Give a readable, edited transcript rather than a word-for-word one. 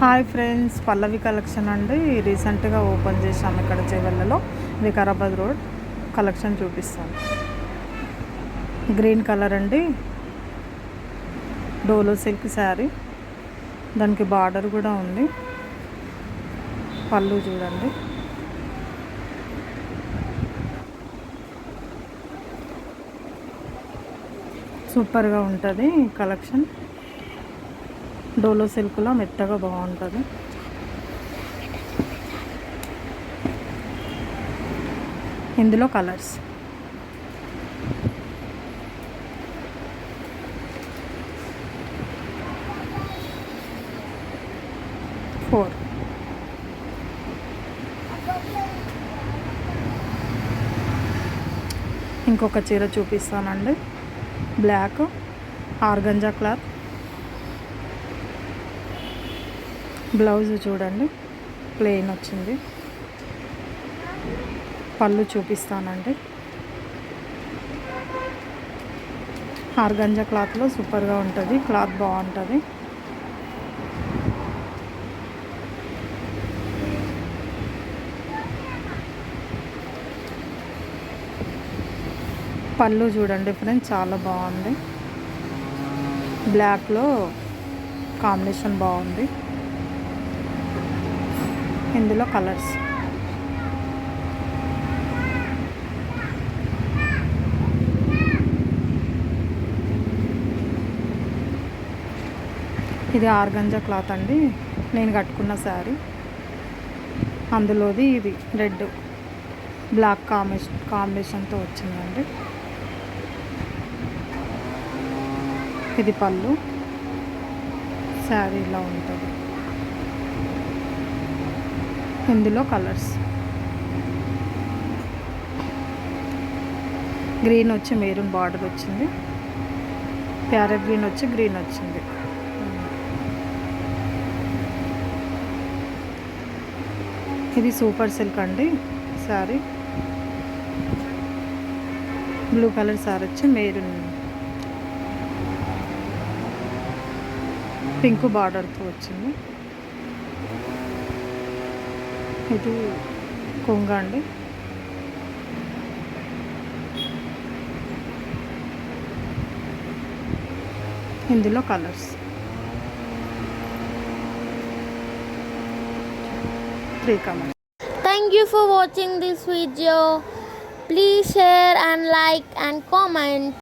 Hi friends, పల్లవి collection అండి. రీసెంట్గా open చేసాము ఇక్కడ చెవెళ్ళలో, వికారాబాద్ రోడ్. కలెక్షన్ చూపిస్తాను. గ్రీన్ కలర్ అండి, డోలో సిల్క్ శారీ, దానికి బార్డర్ కూడా ఉంది. పళ్ళు చూడండి. సూపర్గా ఉంటుంది కలెక్షన్. డోలో సిల్క్లో మెత్తగా బాగుంటుంది. ఇందులో కలర్స్ ఫోర్. ఇంకొక చీర చూపిస్తానండి. బ్లాక్ ఆర్గంజా క్లాత్, బ్లౌజ్ చూడండి ప్లెయిన్ వచ్చింది. పళ్ళు చూపిస్తానండి. ఆర్గంజా క్లాత్లో సూపర్గా ఉంటుంది, క్లాత్ బాగుంటుంది. పళ్ళు చూడండి ఫ్రెండ్స్, చాలా బాగుంది. బ్లాక్లో కాంబినేషన్ బాగుంది. ఇందులో కలర్స్ ఇది ఆర్గంజా క్లాత్ అండి, నేను కట్టుకున్న శారీ. అందులోది ఇది రెడ్ బ్లాక్ కాంబినేషన్తో వచ్చిందండి. ఇది పళ్ళు. శారీ ఇలా ఉంటుంది. ఇందులో కలర్స్ గ్రీన్ వచ్చి మెరూన్ బార్డర్ వచ్చింది. ప్యారెట్ గ్రీన్ వచ్చి గ్రీన్ వచ్చింది. ఇది సూపర్ సిల్క్ అండి శారీ. బ్లూ కలర్ శారీ వచ్చి మెరూన్ పింక్ బార్డర్తో వచ్చింది. ఇది కొంగ అండి. ఇందులో colours 3 colours. Thank you for watching this video. Please share and like and comment.